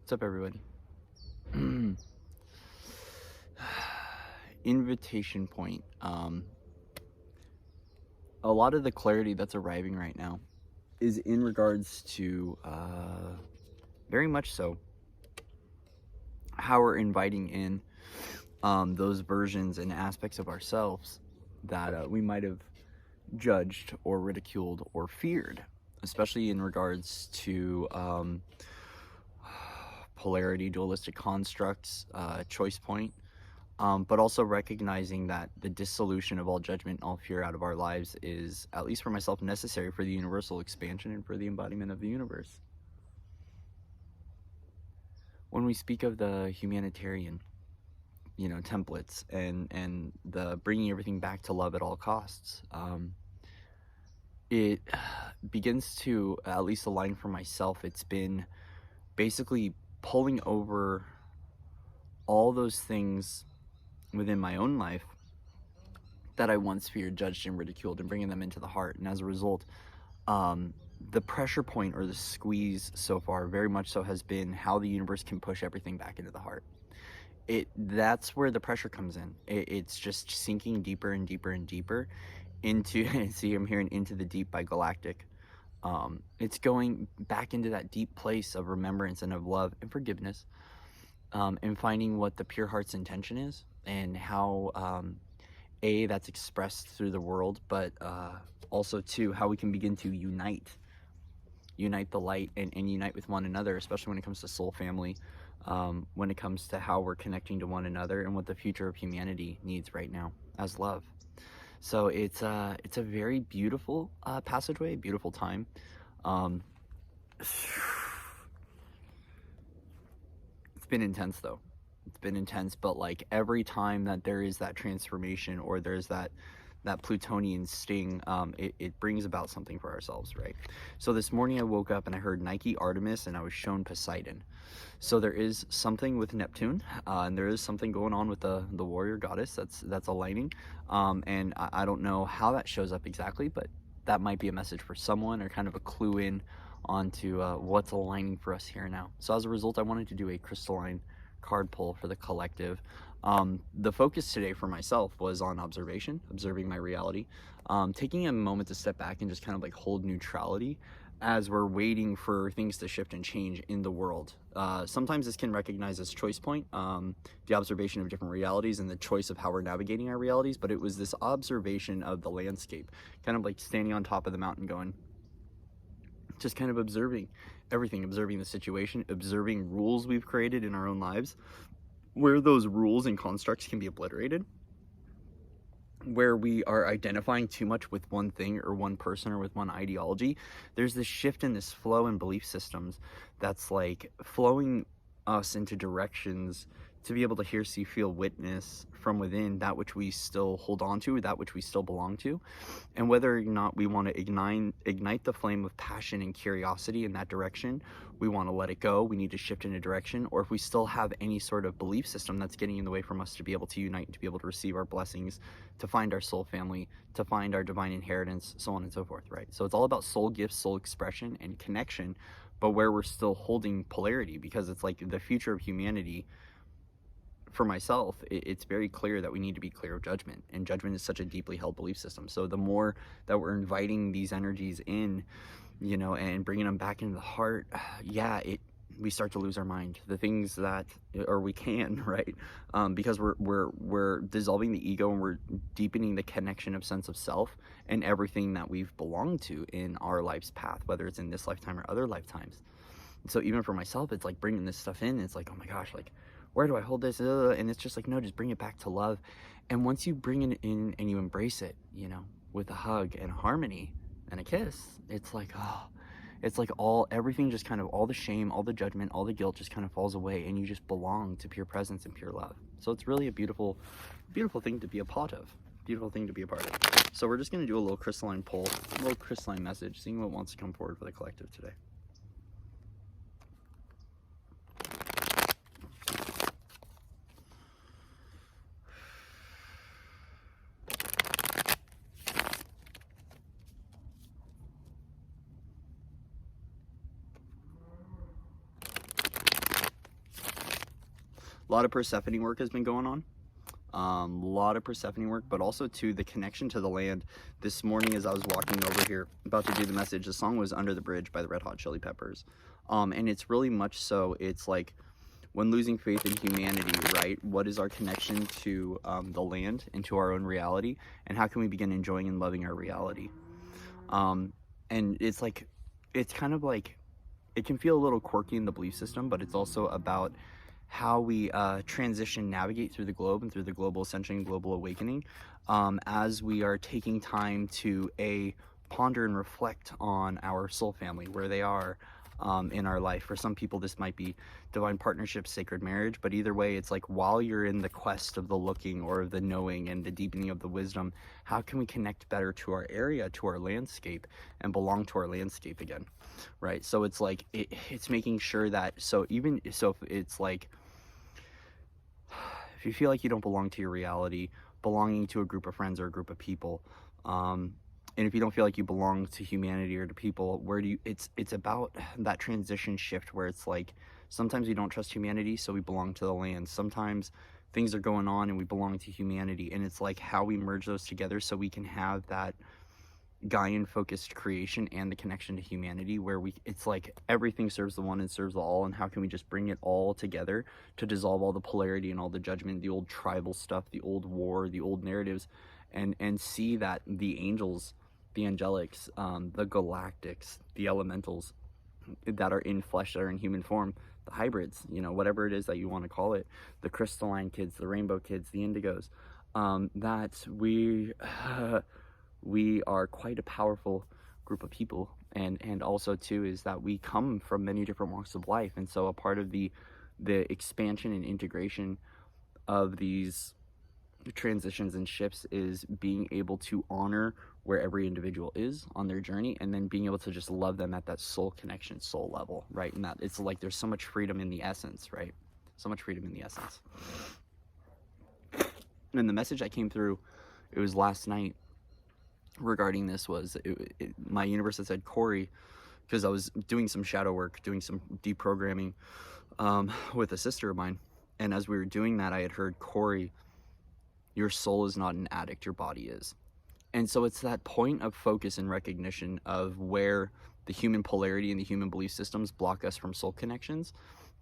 What's up, everybody? Invitation point. A lot of the clarity that's arriving right now is in regards to, very much so, how we're inviting in those versions and aspects of ourselves that we might have judged or ridiculed or feared, especially in regards to polarity, dualistic constructs, choice point, but also recognizing that the dissolution of all judgment, all fear out of our lives is, at least for myself, necessary for the universal expansion and for the embodiment of the universe. When we speak of the humanitarian, templates and the bringing everything back to love at all costs, it begins to at least align for myself. It's been basically pulling over all those things within my own life that I once feared, judged, and ridiculed, and bringing them into the heart. And as a result, the pressure point or the squeeze so far very much so has been how the universe can push everything back into the heart. That's where the pressure comes in. It's just sinking deeper and deeper and deeper into see, I'm hearing Into the Deep by Galactic. It's going back into that deep place of remembrance and of love and forgiveness, and finding what the pure heart's intention is, and how that's expressed through the world, but also too how we can begin to unite the light and unite with one another, especially when it comes to soul family, when it comes to how we're connecting to one another and what the future of humanity needs right now as love. So it's a very beautiful passageway, beautiful time. It's been intense though. It's been intense, but like every time that there is that transformation or there's that Plutonian sting, it brings about something for ourselves, right? So this morning I woke up and I heard Nike Artemis and I was shown Poseidon. So there is something with Neptune, and there is something going on with the warrior goddess that's aligning, and I don't know how that shows up exactly, but that might be a message for someone or kind of a clue in onto what's aligning for us here now. So as a result, I wanted to do a crystalline card pull for the collective. The focus today for myself was on observing my reality, taking a moment to step back and just kind of like hold neutrality as we're waiting for things to shift and change in the world. Sometimes this can recognize as choice point, the observation of different realities and the choice of how we're navigating our realities, but it was this observation of the landscape, kind of like standing on top of the mountain going, just kind of observing everything, observing the situation, observing rules we've created in our own lives, where those rules and constructs can be obliterated, where we are identifying too much with one thing or one person or with one ideology. There's this shift in this flow and belief systems that's like flowing us into directions to be able to hear, see, feel, witness from within that which we still hold on to, that which we still belong to. And whether or not we want to ignite the flame of passion and curiosity in that direction, we want to let it go, we need to shift in a direction, or if we still have any sort of belief system that's getting in the way from us to be able to unite and to be able to receive our blessings, to find our soul family, to find our divine inheritance, so on and so forth, right? So it's all about soul gifts, soul expression, and connection, but where we're still holding polarity, because it's like the future of humanity. For myself, it's very clear that we need to be clear of judgment, and judgment is such a deeply held belief system. So the more that we're inviting these energies in, and bringing them back into the heart, we start to lose our mind. The things that, or we can, right? Because we're dissolving the ego and we're deepening the connection of sense of self and everything that we've belonged to in our life's path, whether it's in this lifetime or other lifetimes. So even for myself, it's like bringing this stuff in. It's like, oh my gosh, like, where do I hold this? And it's just like, no, just bring it back to love. And once you bring it in and you embrace it, with a hug and harmony and a kiss, it's like, it's like everything just kind of, all the shame, all the judgment, all the guilt just kind of falls away, and you just belong to pure presence and pure love. So it's really a beautiful, beautiful thing to be a part of. Beautiful thing to be a part of. So we're just going to do a little crystalline pull, a little crystalline message, seeing what wants to come forward for the collective today. A lot of Persephone work has been going on. A lot of Persephone work, but also to the connection to the land. This morning as I was walking over here about to do the message, the song was Under the Bridge by the Red Hot Chili Peppers. And it's really much so, it's like when losing faith in humanity, right? What is our connection to the land and to our own reality, and how can we begin enjoying and loving our reality? And it's like, it's kind of like, it can feel a little quirky in the belief system, but it's also about how we navigate through the globe and through the global ascension and global awakening, as we are taking time to ponder and reflect on our soul family, where they are in our life. For some people this might be divine partnership, sacred marriage, but either way, it's like while you're in the quest of the looking or the knowing and the deepening of the wisdom, how can we connect better to our area, to our landscape, and belong to our landscape again, right? So it's like it's making sure that, so it's like, if you feel like you don't belong to your reality, belonging to a group of friends or a group of people, and if you don't feel like you belong to humanity or to people, where do you, it's about that transition shift where it's like, sometimes we don't trust humanity, so we belong to the land. Sometimes things are going on and we belong to humanity, and it's like how we merge those together so we can have that Gaian focused creation and the connection to humanity, where it's like everything serves the one and serves the all, and how can we just bring it all together to dissolve all the polarity and all the judgment, the old tribal stuff, the old war, the old narratives, and see that the angels, the angelics, the galactics, the elementals that are in flesh, that are in human form, the hybrids, whatever it is that you want to call it, the crystalline kids, the rainbow kids, the indigos, that we are quite a powerful group of people, and also too is that we come from many different walks of life, and so a part of the expansion and integration of these transitions and shifts is being able to honor where every individual is on their journey, and then being able to just love them at that soul connection, soul level, right? And that it's like there's so much freedom in the essence, right? So much freedom in the essence. And the message that came through, it was last night regarding this, was my universe had said, Corey, because I was doing some shadow work, doing some deprogramming with a sister of mine, and as we were doing that, I had heard, Corey, your soul is not an addict, your body is. And so it's that point of focus and recognition of where the human polarity and the human belief systems block us from soul connections,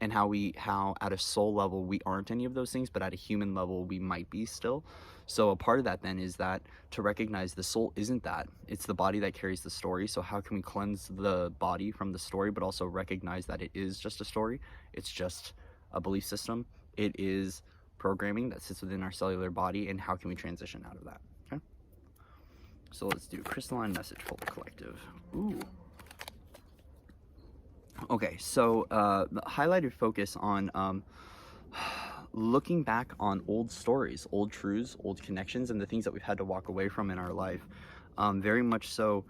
and how at a soul level we aren't any of those things, but at a human level we might be still. So a part of that then is that to recognize the soul isn't that, it's the body that carries the story. So how can we cleanse the body from the story, but also recognize that it is just a story, it's just a belief system, it is programming that sits within our cellular body, and how can we transition out of that? Okay, so let's do crystalline message for the collective. Ooh. Okay, so the highlighted focus on looking back on old stories, old truths, old connections, and the things that we've had to walk away from in our life. Very much so,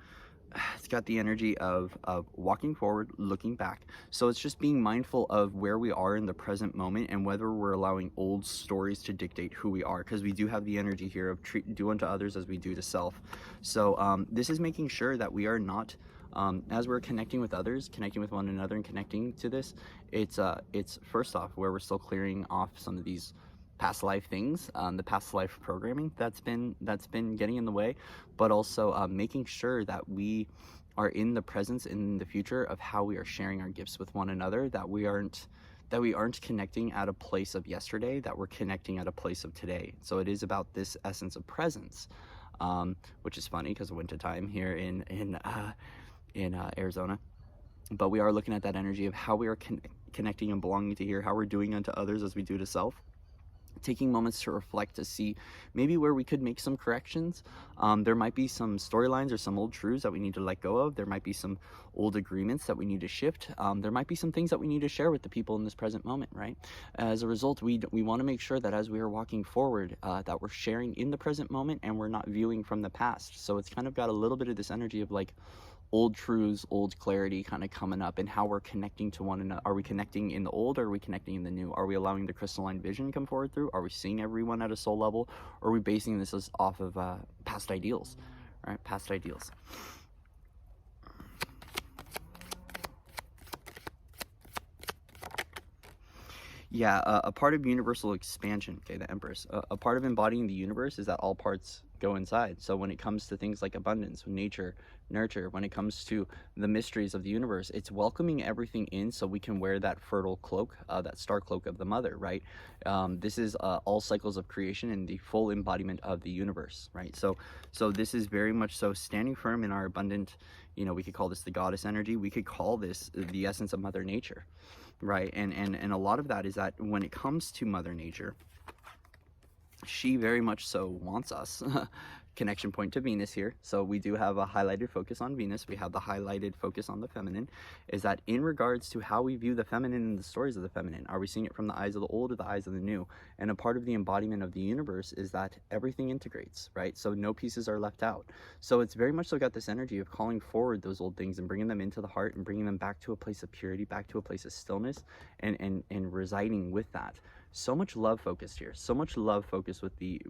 it's got the energy of walking forward, looking back. So it's just being mindful of where we are in the present moment, and whether we're allowing old stories to dictate who we are, because we do have the energy here of do unto others as we do to self. So this is making sure that we are not, as we're connecting with others, connecting with one another, and connecting to this, it's first off where we're still clearing off some of these past life things, the past life programming that's been getting in the way, but also making sure that we are in the presence, in the future, of how we are sharing our gifts with one another, that we aren't connecting at a place of yesterday, that we're connecting at a place of today. So it is about this essence of presence, which is funny because of winter time here in Arizona. But we are looking at that energy of how we are connecting and belonging to here, how we're doing unto others as we do to self. Taking moments to reflect, to see maybe where we could make some corrections. There might be some storylines or some old truths that we need to let go of. There might be some old agreements that we need to shift. There might be some things that we need to share with the people in this present moment, right? As a result, we want to make sure that as we are walking forward, that we're sharing in the present moment and we're not viewing from the past. So it's kind of got a little bit of this energy of like old truths, old clarity kind of coming up, and how we're connecting to one another. Are we connecting in the old, or are we connecting in the new? Are we allowing the crystalline vision come forward through? Are we seeing everyone at a soul level? Or are we basing this off of past ideals, right? Past ideals. Yeah, a part of universal expansion, okay, the Empress. A part of embodying the universe is that all parts go inside. So when it comes to things like abundance, nature, nurture, when it comes to the mysteries of the universe, it's welcoming everything in so we can wear that fertile cloak, that star cloak of the mother, right? This is all cycles of creation and the full embodiment of the universe, right? So this is very much so standing firm in our abundant, we could call this the goddess energy. We could call this the essence of Mother Nature, right? And a lot of that is that when it comes to Mother Nature, she very much so wants us. Connection point to Venus here. So we do have a highlighted focus on Venus. We have the highlighted focus on the feminine. Is that in regards to how we view the feminine and the stories of the feminine? Are we seeing it from the eyes of the old or the eyes of the new? And a part of the embodiment of the universe is that everything integrates, right? So no pieces are left out. So it's very much so got this energy of calling forward those old things and bringing them into the heart and bringing them back to a place of purity, back to a place of stillness, and residing with that. So much love focused here. So much love focused with the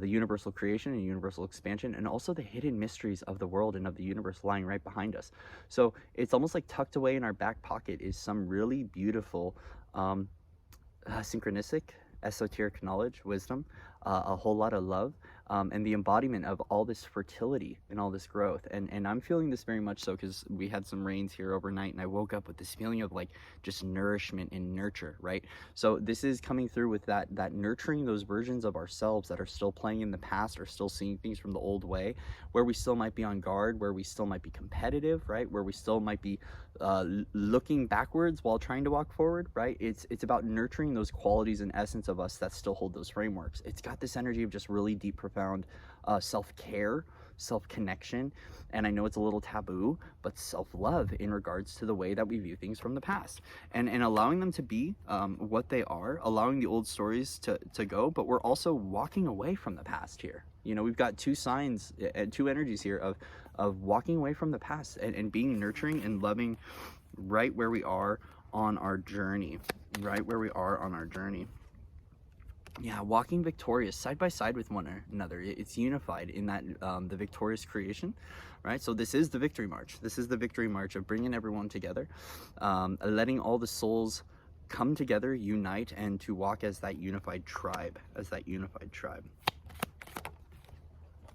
universal creation and universal expansion, and also the hidden mysteries of the world and of the universe lying right behind us. So it's almost like tucked away in our back pocket is some really beautiful synchronistic, esoteric knowledge, wisdom, a whole lot of love, and the embodiment of all this fertility and all this growth. And I'm feeling this very much so because we had some rains here overnight, and I woke up with this feeling of like just nourishment and nurture, right? So this is coming through with that nurturing those versions of ourselves that are still playing in the past, or still seeing things from the old way, where we still might be on guard, where we still might be competitive, right? Where we still might be looking backwards while trying to walk forward, right? It's about nurturing those qualities and essence of us that still hold those frameworks. It's got this energy of just really deep, profound self-care, self-connection, and I know it's a little taboo, but self-love in regards to the way that we view things from the past, and allowing them to be what they are, allowing the old stories to go, but we're also walking away from the past here. We've got two signs and two energies here of walking away from the past and being nurturing and loving right where we are on our journey, Yeah, walking victorious side by side with one another. It's unified in that the victorious creation, right? So this is the victory march. This is the victory march of bringing everyone together, letting all the souls come together, unite, and to walk as that unified tribe,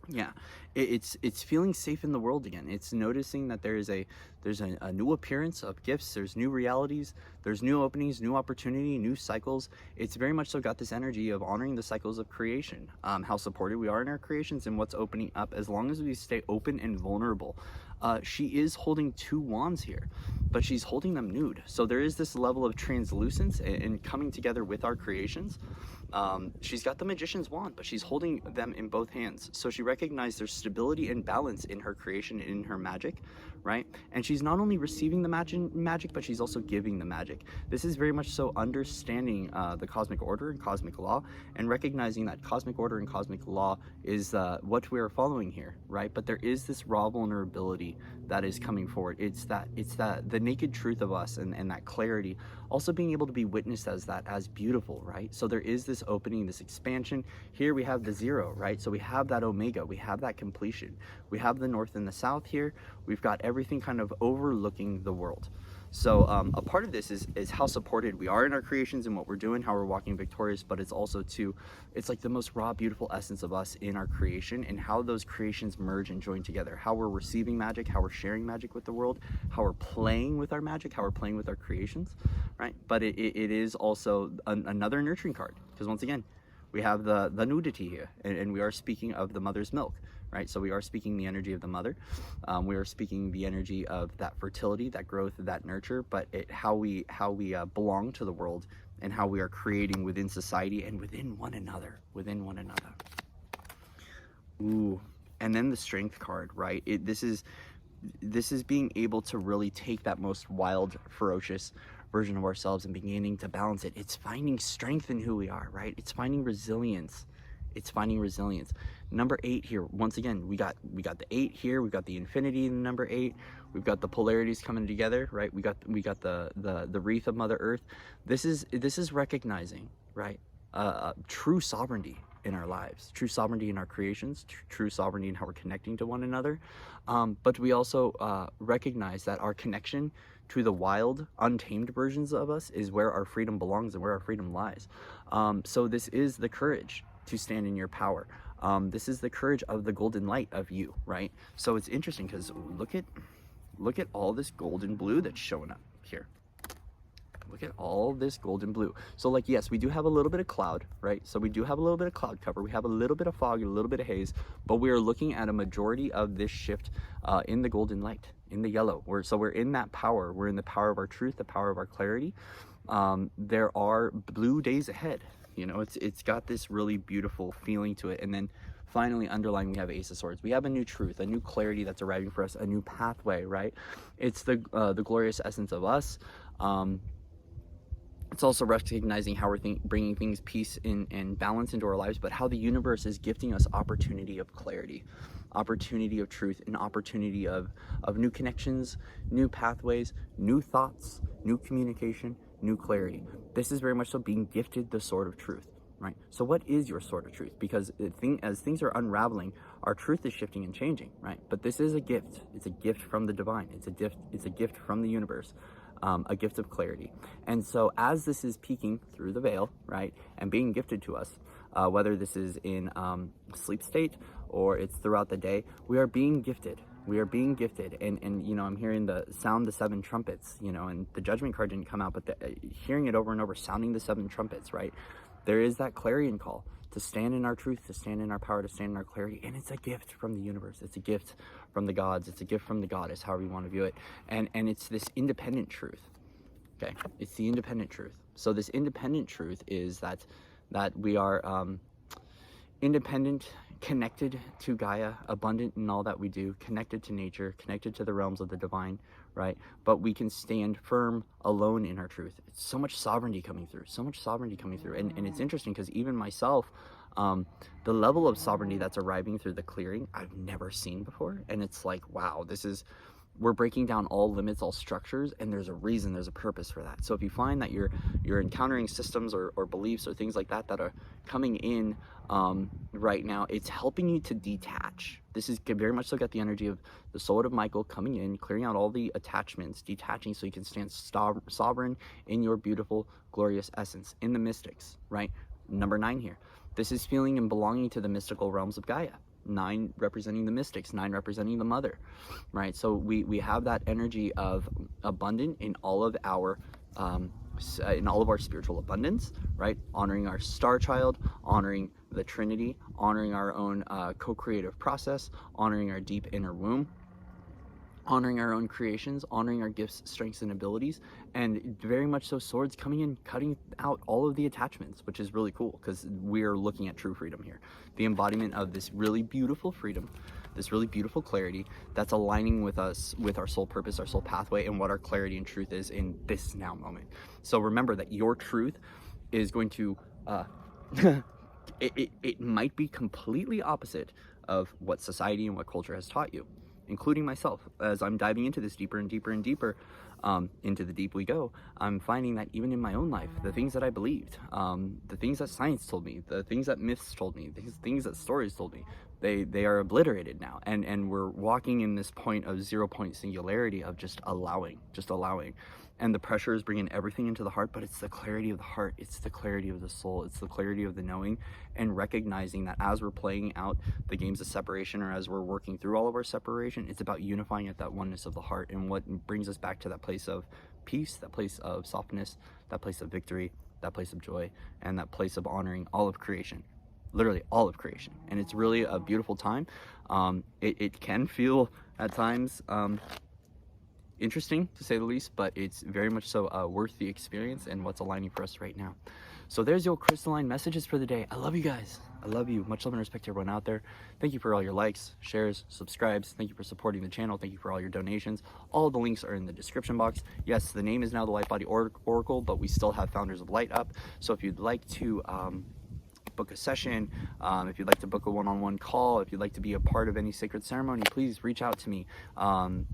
Yeah, it's feeling safe in the world again. It's noticing that there's a new appearance of gifts, there's new realities, there's new openings, new opportunity, new cycles. It's very much so got this energy of honoring the cycles of creation, how supported we are in our creations and what's opening up, as long as we stay open and vulnerable. She is holding two wands here, but she's holding them nude. So there is this level of translucence and coming together with our creations. She's got the magician's wand, but she's holding them in both hands. So she recognized there's stability and balance in her creation, in her magic, right? And she's not only receiving the magic, but she's also giving the magic. This is very much so understanding the cosmic order and cosmic law, and recognizing that cosmic order and cosmic law is what we are following here, right? But there is this raw vulnerability that is coming forward. It's the naked truth of us, and that clarity also being able to be witnessed as beautiful, right? So there is this opening, this expansion. Here we have the zero, right? So we have that omega, we have that completion, we have the north and the south here. We've got everything kind of overlooking the world. So a part of this is how supported we are in our creations and what we're doing, how we're walking victorious, but it's also it's like the most raw, beautiful essence of us in our creation, and how those creations merge and join together, how we're receiving magic, how we're sharing magic with the world, how we're playing with our magic, how we're playing with our creations, right? But it is also another nurturing card, because once again, we have the nudity here, and we are speaking of the mother's milk, right? So we are speaking the energy of the mother. We are speaking the energy of that fertility, that growth, that nurture, but how we belong to the world, and how we are creating within society and within one another. Ooh, and then the strength card, right? This is being able to really take that most wild, ferocious version of ourselves and beginning to balance it. It's finding strength in who we are, right? It's finding resilience. Number 8 here, once again, we got the 8 here, we've got the infinity in number 8, we've got the polarities coming together, right? We got the wreath of Mother Earth. This is recognizing, right, true sovereignty in our lives, true sovereignty in our creations, true sovereignty in how we're connecting to one another. But we also recognize that our connection to the wild, untamed versions of us is where our freedom belongs and where our freedom lies. So this is the courage to stand in your power. This is the courage of the golden light of you, right? So it's interesting because look at all this golden blue that's showing up here. Look at all this golden blue. So like, yes, we do have a little bit of cloud, right? So we do have a little bit of cloud cover. We have a little bit of fog, a little bit of haze, but we are looking at a majority of this shift in the golden light, in the yellow. So we're in that power. We're in the power of our truth, the power of our clarity. There are blue days ahead. You know, it's got this really beautiful feeling to it. And then finally, underlying, we have Ace of Swords. We have a new truth, a new clarity that's arriving for us, a new pathway, right? It's the glorious essence of us. It's also recognizing how we're bringing things, peace and balance into our lives, but how the universe is gifting us opportunity of clarity, opportunity of truth, and opportunity of new connections, new pathways, new thoughts, new communication, new clarity. This is very much so being gifted the sword of truth, right? So what is your sword of truth? Because as things are unraveling, our truth is shifting and changing, right? But this is a gift. It's a gift from the divine. It's a gift from the universe. A gift of clarity. And so as this is peeking through the veil, right, and being gifted to us, whether this is in sleep state or it's throughout the day, we are being gifted. We are being gifted. And you know, I'm hearing the sound the 7 trumpets, you know, and the judgment card didn't come out, but hearing it over and over, sounding the 7 trumpets, right? There is that clarion call to stand in our truth, to stand in our power, to stand in our clarity. And it's a gift from the universe. It's a gift from the gods. It's a gift from the goddess, however you want to view it. And it's this independent truth. Okay, it's the independent truth. So this independent truth is that we are independent, connected to Gaia, abundant in all that we do, connected to nature, connected to the realms of the divine, right? But we can stand firm alone in our truth. It's so much sovereignty coming through, And it's interesting because even myself, the level of sovereignty that's arriving through the clearing, I've never seen before. And it's like, wow, we're breaking down all limits, all structures, and there's a reason, there's a purpose for that. So if you find that you're encountering systems or beliefs or things like that are coming in right now, it's helping you to detach. This is very much so got the energy of the sword of Michael coming in, clearing out all the attachments, detaching so you can stand sovereign in your beautiful, glorious essence, in the mystics, right? Number 9 here. This is feeling and belonging to the mystical realms of Gaia. 9 representing the mystics, 9 representing the mother, right? So we have that energy of abundant in all of our spiritual abundance, right? Honoring our star child, honoring the Trinity, honoring our own co-creative process, honoring our deep inner womb, honoring our own creations, honoring our gifts, strengths, and abilities, and very much so swords coming in, cutting out all of the attachments, which is really cool because we're looking at true freedom here. The embodiment of this really beautiful freedom, this really beautiful clarity that's aligning with us, with our soul purpose, our soul pathway, and what our clarity and truth is in this now moment. So remember that your truth is going to, it might be completely opposite of what society and what culture has taught you, including myself. As I'm diving into this deeper and deeper and deeper, into the deep we go, I'm finding that even in my own life, the things that I believed, the things that science told me, the things that myths told me, the things that stories told me, they are obliterated now. And we're walking in this point of 0 point singularity of just allowing. And the pressure is bringing everything into the heart, but it's the clarity of the heart. It's the clarity of the soul. It's the clarity of the knowing, and recognizing that as we're playing out the games of separation, or as we're working through all of our separation, it's about unifying at that oneness of the heart, and what brings us back to that place of peace, that place of softness, that place of victory, that place of joy, and that place of honoring all of creation. Literally all of creation. And it's really a beautiful time. It can feel at times interesting, to say the least, but it's very much so worth the experience and what's aligning for us right now. So there's your crystalline messages for the day. I love you guys. I love you. Much love and respect to everyone out there. Thank you for all your likes, shares, subscribes. Thank you for supporting the channel. Thank you for all your donations. All the links are in the description box. Yes, the name is now the Light Body Oracle, but we still have Founders of Light up. So if you'd like to book a session, if you'd like to book a one-on-one call, if you'd like to be a part of any sacred ceremony, please reach out to me.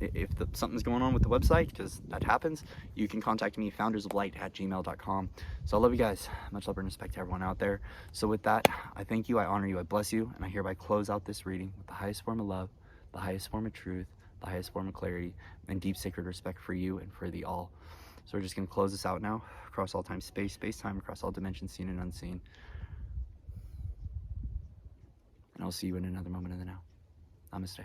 If something's going on with the website, because that happens, you can contact me, foundersoflight@gmail.com. So I love you guys. Much love and respect to everyone out there. So with that, I thank you, I honor you, I bless you, and I hereby close out this reading with the highest form of love, the highest form of truth, the highest form of clarity, and deep sacred respect for you and for the all. So we're just going to close this out now, across all time, space, space-time, across all dimensions, seen and unseen. And I'll see you in another moment in the now. Namaste.